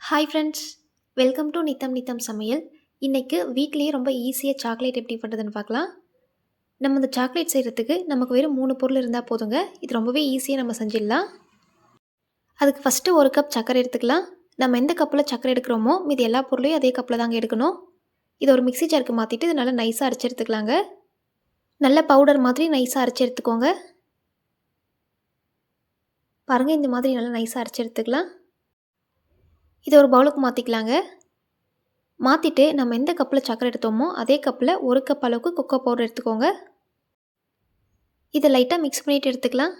Hi friends, welcome to நித்தம் நித்தம் சமையல். இன்றைக்கு வீட்லேயே ரொம்ப ஈஸியாக சாக்லேட் எப்படி பண்ணுறதுன்னு பார்க்கலாம். நம்ம இந்த சாக்லேட் செய்கிறதுக்கு நமக்கு வெறும் 3 பொருள் இருந்தால் போதுங்க. இது ரொம்பவே ஈஸியாக நம்ம செஞ்சிடலாம். அதுக்கு ஃபஸ்ட்டு 1 கப் சர்க்கரை எடுத்துக்கலாம். நம்ம எந்த கப்பில் சர்க்கரை எடுக்கிறோமோ மீதி எல்லா பொருளையும் அதே கப்பில் தாங்க எடுக்கணும். இதை ஒரு மிக்ஸி ஜாருக்கு மாற்றிட்டு இது நல்லா நைஸாக அரைச்சி எடுத்துக்கலாங்க. நல்ல பவுடர் மாதிரி நைஸாக அரைச்சி எடுத்துக்கோங்க. பாருங்கள், இந்த மாதிரி நல்லா நைஸாக அரைச்சி எடுத்துக்கலாம். இதை ஒரு பவுலுக்கு மாற்றிக்கலாங்க. மாற்றிட்டு நம்ம எந்த கப்பில் சர்க்கரை எடுத்தோமோ அதே கப்பில் 1 கப் அளவுக்கு கொக்கோ பவுடர் எடுத்துக்கோங்க. இதை லைட்டாக மிக்ஸ் பண்ணிவிட்டு எடுத்துக்கலாம்.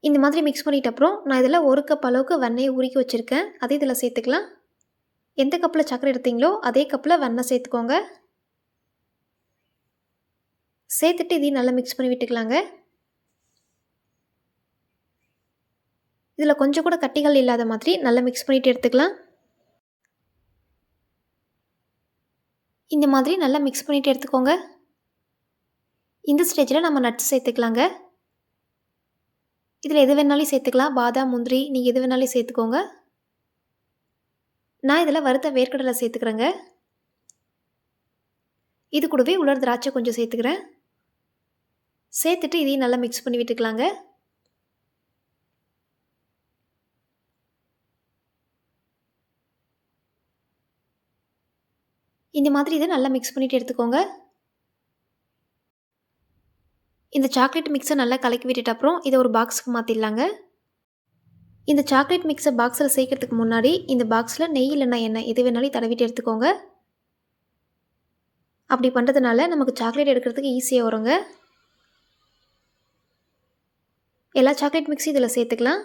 இந்த மாதிரி மிக்ஸ் பண்ணிட்ட அப்புறம் நான் இதில் 1 கப் அளவுக்கு வெண்ணெயை உருக்கி வச்சுருக்கேன். அதை இதில் சேர்த்துக்கலாம். எந்த கப்பில் சர்க்கரை எடுத்தீங்களோ அதே கப்பில் வெண்ணெய் சேர்த்துக்கோங்க. சேர்த்துட்டு இதையும் நல்லா மிக்ஸ் பண்ணி விட்டுக்கலாங்க. இதில் கொஞ்சம் கூட கட்டிகள் இல்லாத மாதிரி நல்லா மிக்ஸ் பண்ணிவிட்டு எடுத்துக்கலாம். இந்த மாதிரி நல்லா மிக்ஸ் பண்ணிவிட்டு எடுத்துக்கோங்க. இந்த ஸ்டேஜில் நம்ம நட்ஸ் சேர்த்துக்கலாங்க. இதில் எது வேணாலும் சேர்த்துக்கலாம். பாதாம், முந்திரி நீங்கள் எது வேணாலும் சேர்த்துக்கோங்க. நான் இதில் வறுத்த வேர்க்கடலை சேர்த்துக்கிறேங்க. இது கூடவே உலர் திராட்சை கொஞ்சம் சேர்த்துக்கிறேன். சேர்த்துட்டு இதையும் நல்லா மிக்ஸ் பண்ணி விட்டுக்கலாங்க. இந்த மாதிரி இதை நல்லா மிக்ஸ் பண்ணிவிட்டு எடுத்துக்கோங்க. இந்த சாக்லேட் மிக்ஸை நல்லா கலக்கி விட்டுட்டு அப்புறம் இதை ஒரு பாக்ஸுக்கு மாற்றிடலாங்க. இந்த சாக்லேட் மிக்ஸை பாக்ஸில் சேர்க்கறதுக்கு முன்னாடி இந்த பாக்ஸில் நெய் இல்லைன்னா எண்ணெய் எது வேணாலும் தடவிட்டு எடுத்துக்கோங்க. அப்படி பண்ணுறதுனால நமக்கு சாக்லேட் எடுக்கிறதுக்கு ஈஸியாக வருங்க. எல்லா சாக்லேட் மிக்ஸும் இதில் சேர்த்துக்கலாம்.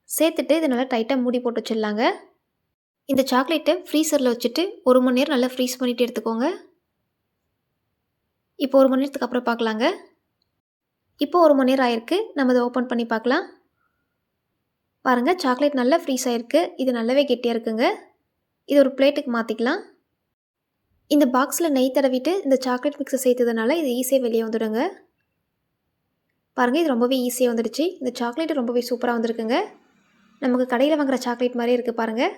சேர்த்துட்டு இதை நல்லா டைட்டாக மூடி போட்டு வச்சிடலாங்க. இந்த சாக்லேட்டை ஃப்ரீசரில் வச்சுட்டு 1 மணி நேரம் நல்லா ஃப்ரீஸ் பண்ணிவிட்டு எடுத்துக்கோங்க. இப்போ 1 மணி நேரத்துக்கு அப்புறம் பார்க்கலாங்க. இப்போ 1 மணி நேரம் ஆயிருக்கு. நம்ம இதை ஓப்பன் பண்ணி பார்க்கலாம். பாருங்கள், சாக்லேட் நல்லா ஃப்ரீஸ் ஆகிருக்கு. இது நல்லாவே கெட்டியாக இருக்குங்க. இது ஒரு பிளேட்டுக்கு மாற்றிக்கலாம். இந்த பாக்ஸில் நெய் தடவிட்டு இந்த சாக்லேட் மிக்ஸை சேர்த்ததுனால இது ஈஸியாக வெளியே வந்துடுங்க. பாருங்கள், இது ரொம்பவே ஈஸியாக வந்துடுச்சு. இந்த சாக்லேட்டு ரொம்பவே சூப்பராக வந்திருக்குங்க. நமக்கு கடையில் வாங்குகிற சாக்லேட் மாதிரியே இருக்குது பாருங்கள்.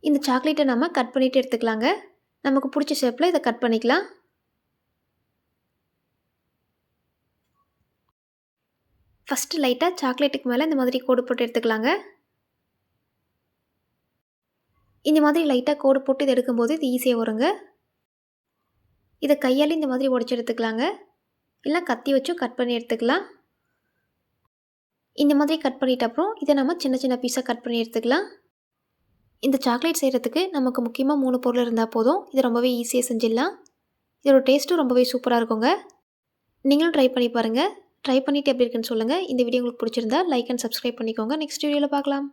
இந்த சாக்லேட்டை நம்ம கட் பண்ணிவிட்டு எடுத்துக்கலாங்க. நமக்கு பிடிச்ச ஷேப்பில் இதை கட் பண்ணிக்கலாம். ஃபஸ்ட்டு லைட்டாக சாக்லேட்டுக்கு மேலே இந்த மாதிரி கோடு போட்டு எடுத்துக்கலாங்க. இந்த மாதிரி லைட்டாக கோடு போட்டு இது எடுக்கும்போது இது ஈஸியாக வருங்க. இதை கையால் இந்த மாதிரி உடச்சி எடுத்துக்கலாங்க. இல்லை கத்தி வச்சும் கட் பண்ணி எடுத்துக்கலாம். இந்த மாதிரி கட் பண்ணிட்ட அப்புறம் இதை நம்ம சின்ன சின்ன பீஸாக கட் பண்ணி எடுத்துக்கலாம். இந்த சாக்லேட் செய்கிறதுக்கு நமக்கு முக்கியமாக 3 பொருள் இருந்தால் போதும். இது ரொம்பவே ஈஸியாக செஞ்சிடலாம். இதோட டேஸ்ட்டும் ரொம்பவே சூப்பராக இருக்குங்க. நீங்களும் ட்ரை பண்ணி பாருங்கள். ட்ரை பண்ணிவிட்டு எப்படி இருக்குன்னு சொல்லுங்கள். இந்த வீடியோ உங்களுக்கு பிடிச்சிருந்தா லைக் அண்ட் சப்ஸ்கிரைப் பண்ணிக்கோங்க. நெக்ஸ்ட் வீடியோவில் பார்க்கலாம்.